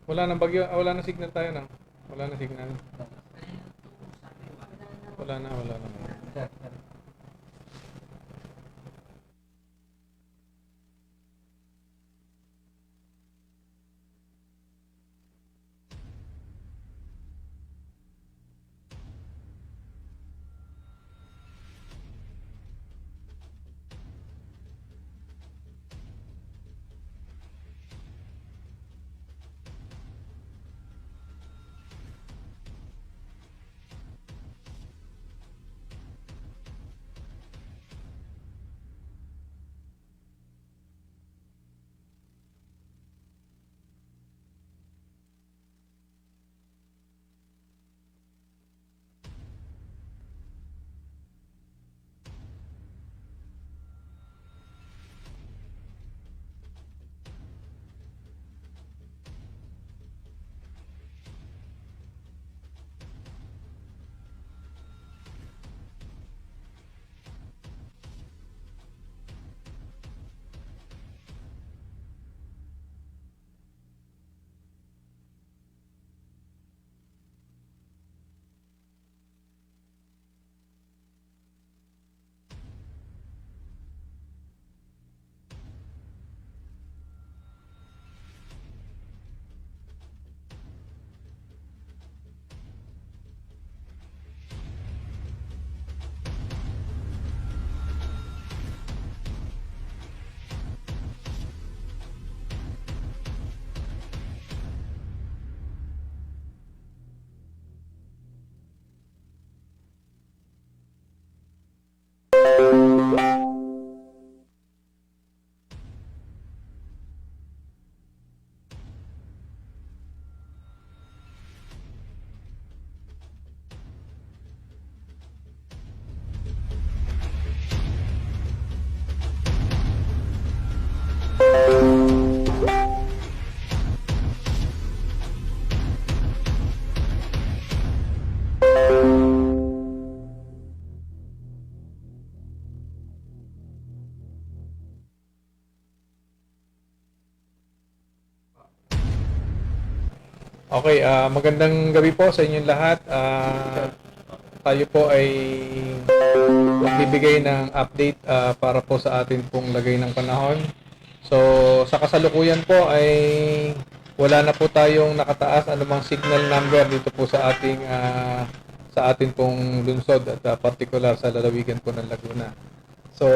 Wala nang bagyo, wala na signal tayo na. Wala na signal. Wala na. Okay, magandang gabi po sa inyong lahat. Tayo po ay magbibigay ng update para po sa atin pong lagay ng panahon. So, sa kasalukuyan po ay wala na po tayong nakataas anumang signal number dito po sa atin pong lungsod at particular sa lalawigan po ng Laguna. So,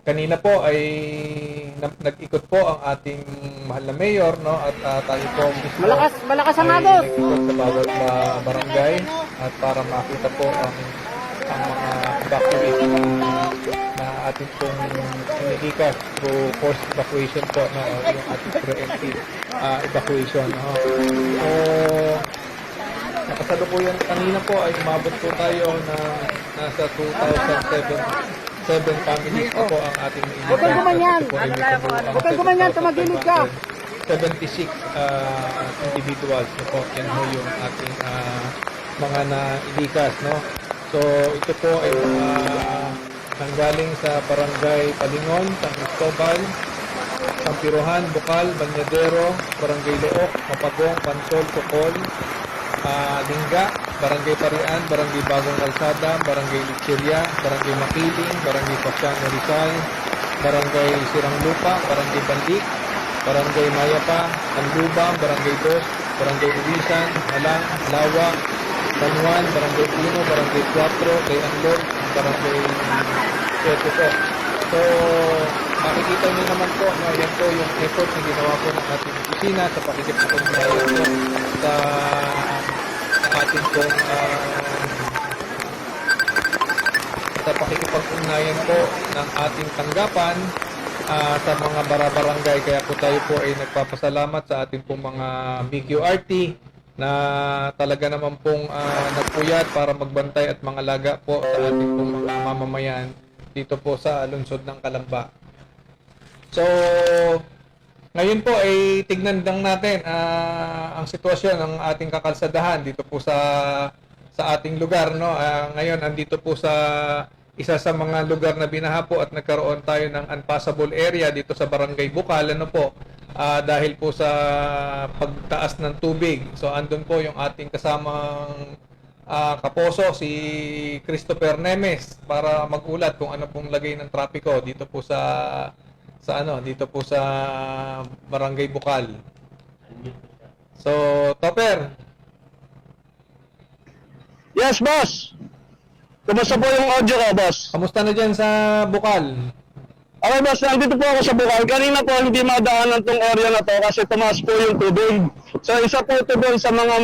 kanina po ay nag-ikot po ang ating mahal na mayor, no, at tayo po mismo Malakas ang ay agos. nag-ikot sa bawat barangay at para makita po ang mga evacuate na ating pong inilikas through forced evacuation po, no, o yung ating preemptive evacuation, no. So, nakasalukuyan kanina po ay umabot po tayo na nasa 2,007 families na po ang ating iniligtas. Huwag kang gumanyan. Huwag kang gumanyan, tumagilid ka. 76 individuals na po. Yan ho yung ating mga nailikas, no? So, ito po ay mga nanggaling sa Barangay Palingon, San Cristobal, Sampirohan, Bukal, Banyadero, Barangay Leok, Mapagong, Pansol, Sokol, Lingga, Barangay Parian, Barangay Bagong Kalsada, Barangay Licheria, Barangay Makiling, Barangay Pasiano Rizal, Barangay Sirang Lupa, Barangay Bandik, Barangay Mayapa, Anlubang, Barangay Dos, Barangay Uwisan, Halang, Lawa, San Juan, Barangay 1, Barangay 4, Kay Anlog, Barangay 7 po. So, makikita niyo naman po na yan po yung effort na ginawa po ng ating opisina sa pakikipagpaglayan po sa ating pong sa pakikipag-ugnayan po ng ating tanggapan sa mga barangay. Kaya po tayo po ay nagpapasalamat sa ating pong mga BQRT na talaga naman pong nagpuyat para magbantay at mangalaga po sa ating pong mga mamamayan dito po sa lungsod ng Calamba. So, ngayon po ay tignan lang natin ang sitwasyon ng ating kakalsadahan dito po sa ating lugar, no. Ngayon andito po sa isa sa mga lugar na binaha po at nagkaroon tayo ng unpassable area dito sa Barangay Bukal, ano po. dahil po sa pagtaas ng tubig. So andun po yung ating kasamang kaposo si Christopher Nemes para magulat kung ano pong lagay ng trapiko dito po dito po sa Barangay Bukal. So, Topper. Yes, boss. Kumusta po yung audio ko, boss? Kamusta na dyan sa Bukal? Okay, boss. Nandito po ako sa Bukal. Kanina po hindi madaanan tong area na to kasi tumaas po yung tubig. So, isa po ito doon sa mga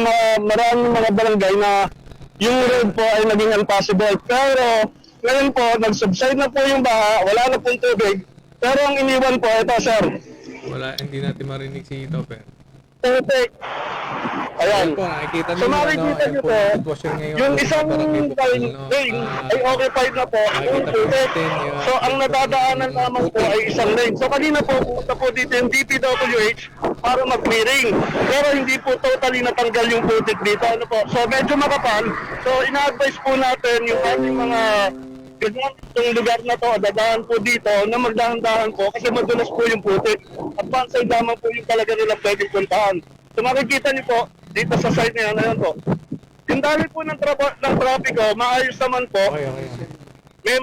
maraming mga barangay na yung road po ay naging impossible. Pero, ngayon po, nag-subside na po yung baha. Wala na pong tubig. Pero ang iniwan po, ito, sir. Wala, hindi natin marinig si Topper. Putik. Ayan. Ayan po, nakikita So niyo, makikita ayan nyo po po, yung sitwasyon ngayon yung po sa isang Barangay Bukal, lane ay occupied na po. Nakikita Yung po putik. natin yung So ang nadadaanan lamang po ay isang lane. So kanina po, pumunta po dito yung DPWH para mag-clearing. Pero hindi po totally natanggal yung putik dito. Ano po? So medyo makapal. So ina-advise po natin yung ating mga itong lugar na to, dadaan po dito na magdahan-dahan po kasi madulas po yung putik. At bansay lamang po yung talaga nila pwedeng puntahan. So makikita niyo po, dito sa side na yan, ayan po. Yung dami po ng trapiko, maayos naman po. Okay. May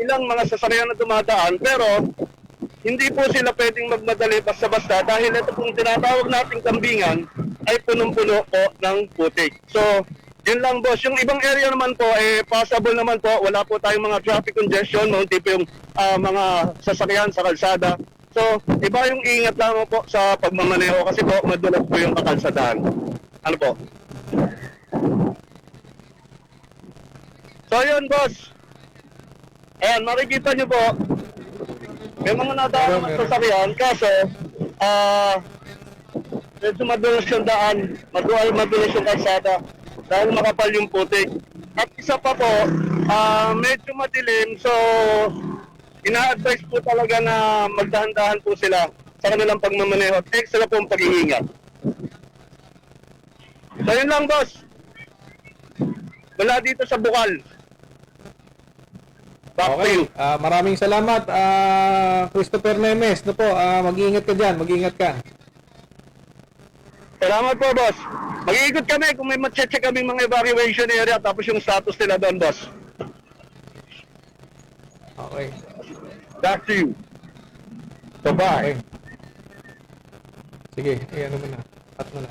ilang mga sasakyan na dumadaan, pero hindi po sila pwedeng magmadali basta-basta dahil ito pong tinatawag nating kambingan ay punong-puno po ng putik. So, yun lang, boss. Yung ibang area naman po, possible naman po. Wala po tayong mga traffic congestion, hindi po yung mga sasakyan sa kalsada. So, iba yung ingat lamang po sa pagmamaneho kasi po madulas po yung kakalsadaan. Ano po? So, yun, boss. Ayan, makikita nyo po. May mga nadaan ng sasakyan, kaso, medyo madulas yung daan, madulas yung kalsada dahil makapal yung putik. At isa pa po, medyo madilim, so ina-advise po talaga na magdahan-dahan po sila sa kanilang pagmamaneho at extra po ang pag-iingat. So yun lang, boss. Wala dito sa Bukal. Back to you. Okay, maraming salamat, Christopher Nemes. No po, mag-iingat ka dyan, mag-iingat ka. Salamat po, boss. Mag-iikot kami kung may matcheck kami mga evacuation area tapos yung status nila doon, boss. Okay. Back to you. Bye-bye. Okay. Sige, ano mo na. Cut mo na.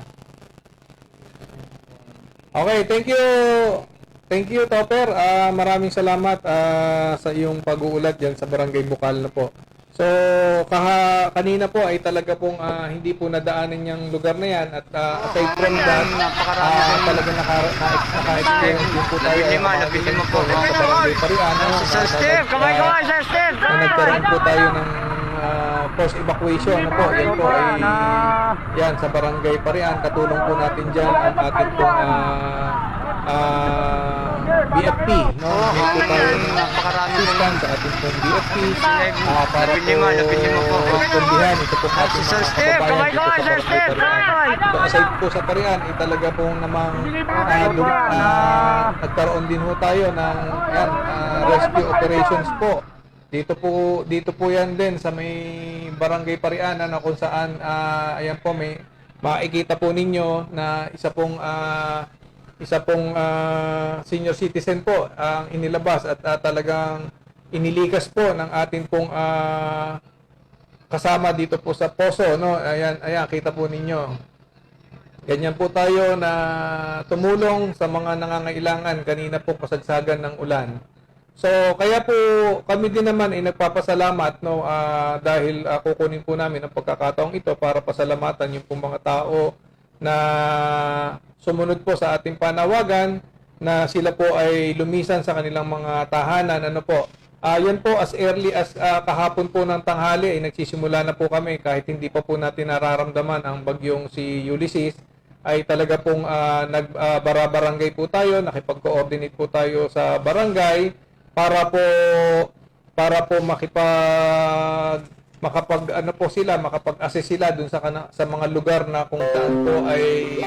Okay, thank you. Thank you, Topper. Maraming salamat sa iyong pag-uulat dyan sa Barangay Bukal na po. So, kanina po ay talaga pong hindi po nadaanan yung lugar na yan at aside from that, talaga naka-experience din po tayo. Lapitin mo po. Sa Barangay Parian. Sir Steve, kamay-kamay, Sir Steve! Na nagkaroon po tayo ng post evacuation na po. Yan po ay yan sa Barangay Parian. Katulong po natin dyan ang ating pong BFP, no? May po tayo ng assistance sa ating pong BFP para po respondihan ito po ating Sir mga Steve, kababayan dito kamay-kamay, sa Sir Barangay Steve! Parian. So aside po sa Parian, talaga pong namang nagkaroon din po tayo ng rescue operations po. Dito po yan din sa may Barangay Parian na kung saan ayan po may makikita po ninyo na isa pong senior citizen po ang inilabas at talagang inilikas po ng ating pong kasama dito po sa poso, no? Ayan, kita po ninyo. Ganyan po tayo na tumulong sa mga nangangailangan kanina po kasagsagan ng ulan. So, kaya po kami din naman ay nagpapasalamat, no, dahil kukunin po namin ang pagkakataong ito para pasalamatan yung pong mga tao na sumunod po sa ating panawagan na sila po ay lumisan sa kanilang mga tahanan. Ano po? Yan po as early as kahapon po ng tanghali ay nagsisimula na po kami kahit hindi pa po natin nararamdaman ang bagyong si Ulysses ay talaga pong nagbara-barangay po tayo, nakipag-coordinate po tayo sa barangay para po makapag-assess sila dun sa mga lugar na kung saan po ay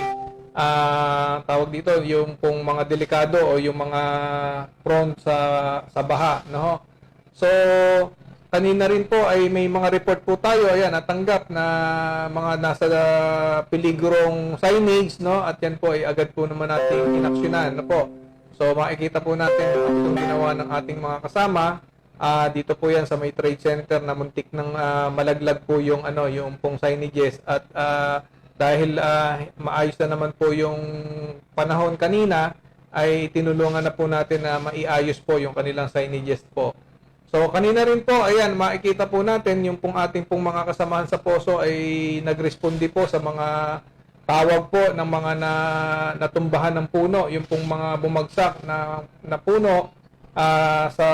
tawag dito yung pong mga delikado o yung mga prone sa baha, no? So kanina rin po ay may mga report po tayo, ayan, natanggap na mga nasa peligurong signage, no? At yan po ay agad po naman nating inaksyonan, no po. So makikita po natin ang aksyon ginawa ng ating mga kasama. Dito po yan sa may trade center na muntik ng malaglag po yung yung pong signages at dahil maayos na naman po yung panahon kanina ay tinulungan na po natin na maiayos po yung kanilang signages po. So kanina rin po, ayan, makikita po natin yung pong ating pong mga kasamahan sa Poso ay nagresponde po sa mga tawag po ng mga natumbahan ng puno, yung pong mga bumagsak na puno sa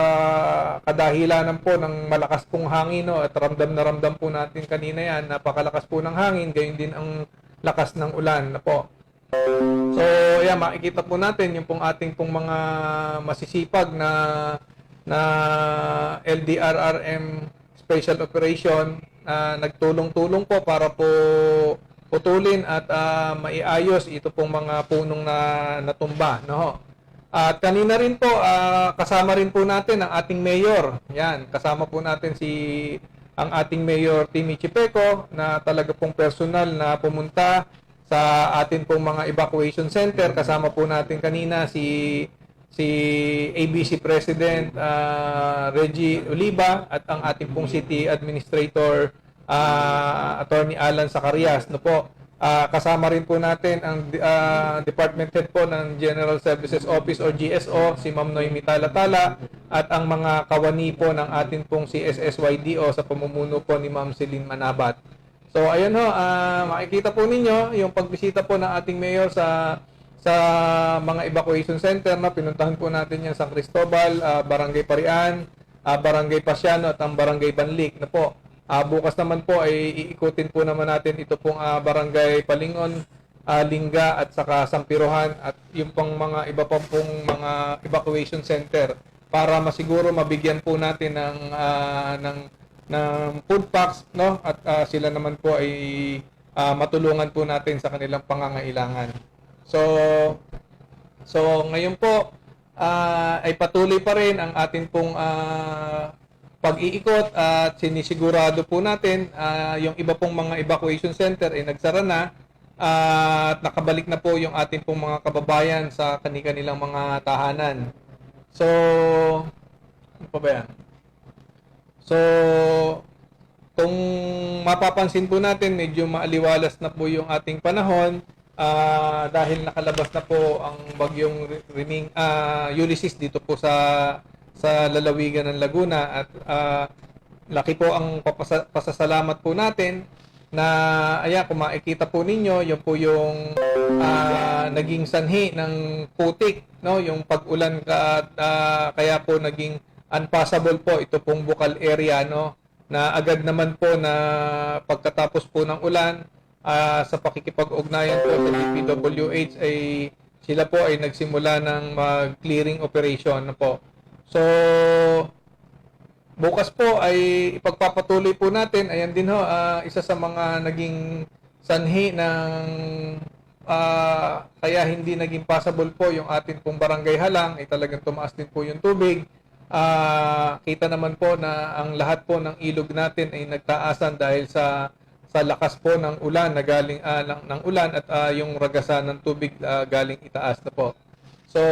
kadahilanan po ng malakas pong hangin, no, at ramdam na ramdam po natin kanina yan, napakalakas po ng hangin, gayon din ang lakas ng ulan na po. So, ayan, makikita po natin yung pong ating pong mga masisipag na LDRRM Special Operation nagtulong-tulong po para po putulin at maiayos ito pong mga punong natumba, no? At kanina rin po kasama rin po natin ang ating mayor. Yan, kasama po natin ang ating mayor Timmy Chipeco na talaga pong personal na pumunta sa atin pong mga evacuation center. Kasama po natin kanina si ABC President Reggie Oliva at ang ating pong City Administrator Attorney Alan Zacarias, no po. Kasama rin po natin ang Department Head po ng General Services Office or GSO, si Ma'am Noemi Talatala, at ang mga kawani po ng atin pong CSSYDO sa pamumuno po ni Ma'am Celine Manabat. So ayan ho, makikita po ninyo yung pagbisita po ng ating mayor sa mga evacuation center na pinuntahan po natin yan San Cristobal, Barangay Parian, Barangay Pasiano at ang Barangay Banlik na po. Bukas naman po ay iikutin po naman natin ito pong Barangay Palingon, Lingga at saka Sampirohan at yung pang mga iba pa pong mga evacuation center para masiguro mabigyan po natin ng food packs, no, at sila naman po ay matulungan po natin sa kanilang pangangailangan. So ngayon po ay patuloy pa rin ang atin pong pag-iikot at sinisigurado po natin yung iba pong mga evacuation center ay nagsara na at nakabalik na po yung atin pong mga kababayan sa kanilang mga tahanan. So ano pa ba yan? So kung mapapansin po natin, medyo maaliwalas na po yung ating panahon dahil nakalabas na po ang bagyong Ulysses dito po sa lalawigan ng Laguna at laki po ang pasasalamat po natin na ayan, kung makikita po ninyo, yun po yung naging sanhi ng putik, no, yung pag-ulan kaya po naging unpassable po ito pong Bukal area, no, na agad naman po na pagkatapos po ng ulan sa pakikipag-ugnayan po sa DPWH ay sila po ay nagsimula ng mag-clearing operation na po. So bukas po ay ipagpapatuloy po natin, ayan din ho, isa sa mga naging sanhi ng kaya hindi naging passable po yung atin pong Barangay Halang ay talagang tumaas din po yung tubig. Kita naman po na ang lahat po ng ilog natin ay nagtaasan dahil sa lakas po ng ulan na galing ng ulan at yung ragasan ng tubig galing itaas na po. So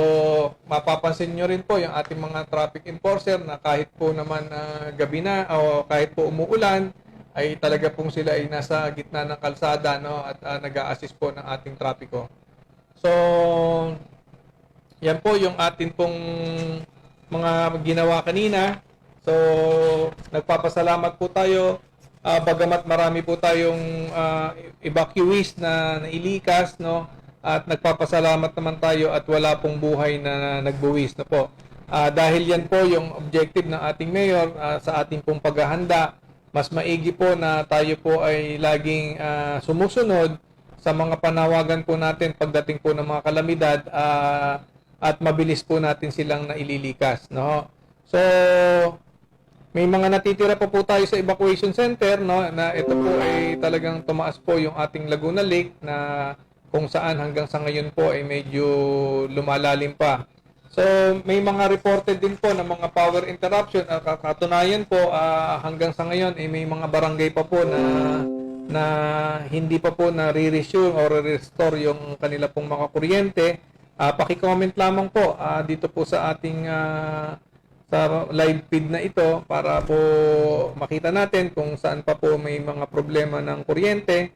mapapansin nyo rin po yung ating mga traffic enforcer na kahit po naman gabi na o kahit po umuulan ay talaga pong sila ay nasa gitna ng kalsada, no, at nag-a-assist po ng ating trapiko. So yan po yung atin pong mga ginawa kanina. So nagpapasalamat po tayo bagamat marami po tayong evacuees na nailikas, no, at nagpapasalamat naman tayo at wala pong buhay na nagbuwis na po. Dahil yan po yung objective ng ating mayor sa ating pong paghahanda. Mas maigi po na tayo po ay laging sumusunod sa mga panawagan po natin pagdating po ng mga kalamidad at mabilis po natin silang naililikas, no? So may mga natitira pa po tayo sa evacuation center, no, na ito po ay talagang tumaas po yung ating Laguna Lake na kung saan hanggang sa ngayon po ay medyo lumalalim pa. So, may mga reported din po ng mga power interruption. Katunayan po, hanggang sa ngayon, may mga barangay pa po na hindi pa po na-resume or restore yung kanila pong mga kuryente. Paki-comment lamang po dito po sa ating sa live feed na ito para po makita natin kung saan pa po may mga problema ng kuryente.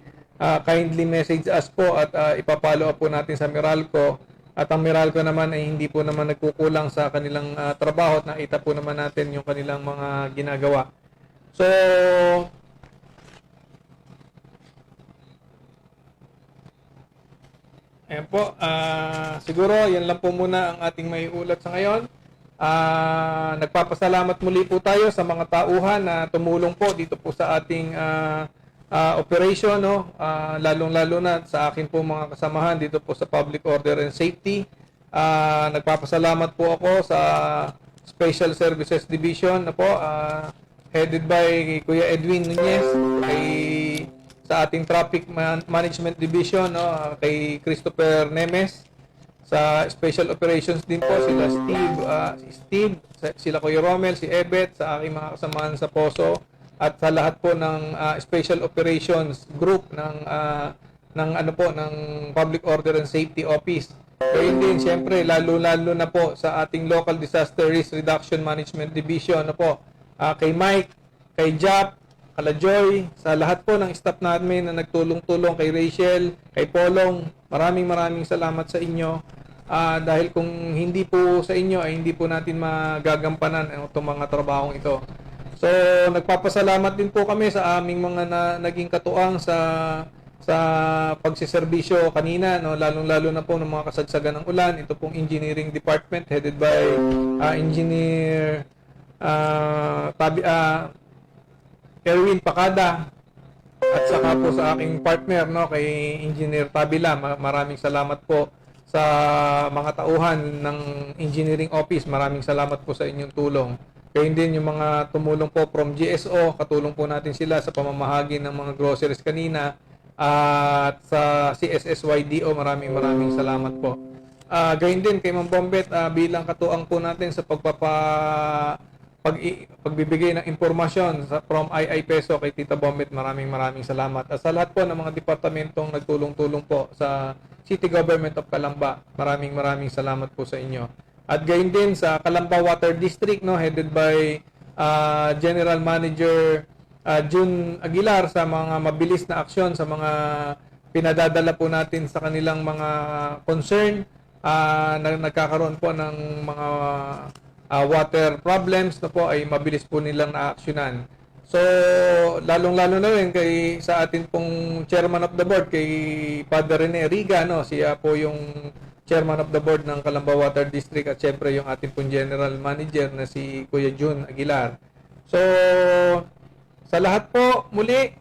Kindly message us po at ipapalo up po natin sa Meralco. At ang Meralco naman ay hindi po naman nagkukulang sa kanilang trabaho at nakita po naman natin yung kanilang mga ginagawa. So, ayan po, siguro yan lang po muna ang ating may ulat sa ngayon. Nagpapasalamat muli po tayo sa mga tauhan na tumulong po dito po sa ating operation, no? Lalong-lalo na sa akin po mga kasamahan dito po sa Public Order and Safety. Nagpapasalamat po ako sa Special Services Division na po, headed by Kuya Edwin Nunez, sa ating Traffic Management Division, no? Kay Christopher Nemes. Sa Special Operations din po sila Steve, sila Kuya Romel, si Ebet, sa aking mga kasamahan sa Poso, at sa lahat po ng Special Operations Group ng Public Order and Safety Office. Gayun din, siyempre, lalo-lalo na po sa ating Local Disaster Risk Reduction Management Division, kay Mike, kay Jap, kala Joy, sa lahat po ng staff namin na nagtulong-tulong, kay Rachel, kay Polong, maraming salamat sa inyo. Dahil kung hindi po sa inyo ay hindi po natin magagampanan itong mga trabahong ito. So, nagpapasalamat din po kami sa aming mga naging katuang sa pagsiservisyo kanina, no? Lalong-lalo na po ng mga kasagsagan ng ulan. Ito pong Engineering Department headed by Engineer Erwin Pacada, at saka po sa aking partner, no, kay Engineer Tabila. Maraming salamat po sa mga tauhan ng Engineering Office. Maraming salamat po sa inyong tulong. Kaya din yung mga tumulong po from GSO, katulong po natin sila sa pamamahagi ng mga groceries kanina, at sa CSSYDO, maraming salamat po. Gayun din kay Ma'am Bombet, bilang katuang po natin sa pagbibigay ng impormasyon from II Peso kay Tita Bombet, maraming salamat. At sa lahat po ng mga departamentong nagtulong-tulong po sa City Government of Calamba, maraming salamat po sa inyo. At gayon din sa Calamba Water District, no, headed by General Manager June Aguilar, sa mga mabilis na aksyon sa mga pinadadala po natin sa kanilang mga concern na nagkakaroon po ng mga water problems na po, ay mabilis po nilang na-actionan. So, lalong-lalo na rin sa atin pong Chairman of the Board, kay Padre Rene Riga, no? Siya po yung Chairman of the Board ng Calamba Water District, at syempre yung ating pong General Manager na si Kuya June Aguilar. So, sa lahat po, muli,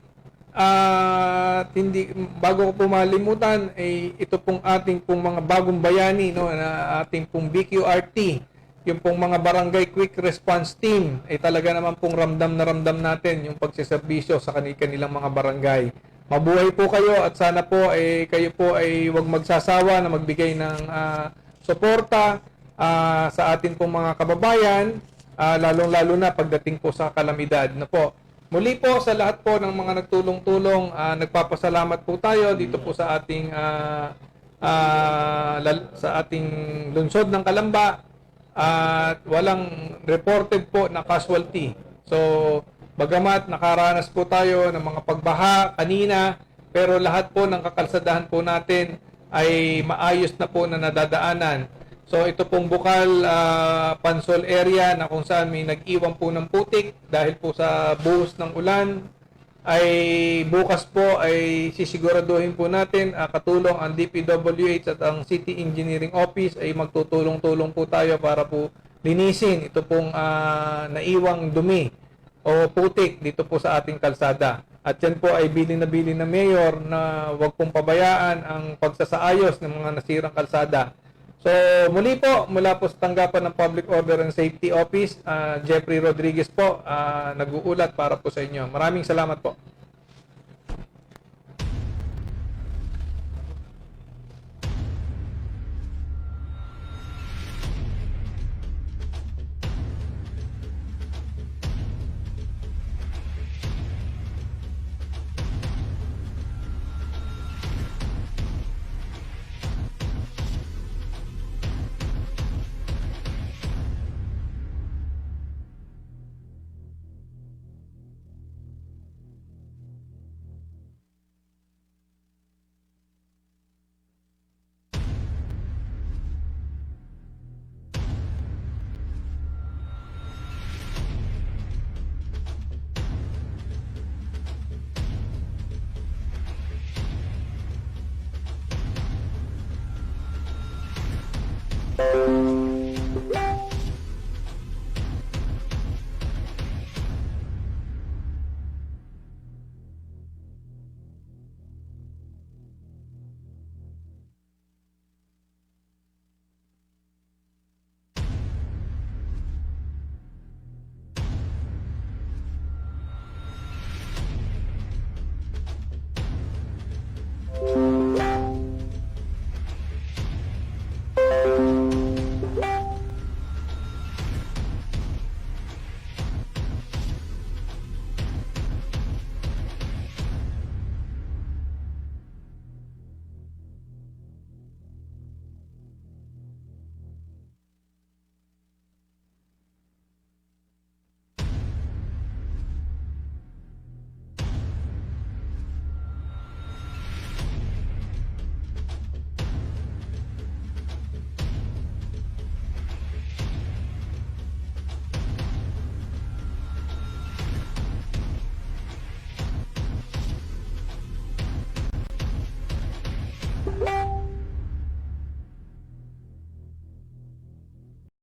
bago ko po malimutan, ay ito pong ating pong mga bagong bayani, no, na ating pong BQRT, yung pong mga Barangay Quick Response Team, ay talaga naman pong ramdam na ramdam natin yung pagsiservisyo sa kanilang mga barangay. Mabuhay po kayo, at sana po ay kayo po ay huwag magsasawa na magbigay ng suporta sa atin pong mga kababayan, lalong-lalo na pagdating po sa kalamidad na po. Muli po sa lahat po ng mga nagtulong-tulong, nagpapasalamat po tayo dito po sa ating lungsod ng Calamba, at walang reported po na casualty. So, bagamat nakaranas po tayo ng mga pagbaha kanina, pero lahat po ng kakalsadahan po natin ay maayos na po na nadadaanan. So, ito pong Bukal Pansol area na kung saan may nag-iwan po ng putik dahil po sa buhos ng ulan, ay bukas po ay sisiguraduhin po natin, katulong ang DPWH at ang City Engineering Office ay magtutulong-tulong po tayo para po linisin ito pong naiwang dumi o putik dito po sa ating kalsada. At yan po ay bilin na Mayor na huwag pong pabayaan ang pagsasaayos ng mga nasirang kalsada. So, muli po, mula po sa tanggapan ng Public Order and Safety Office, Jeffrey Rodriguez po, nag-uulat para po sa inyo. Maraming salamat po.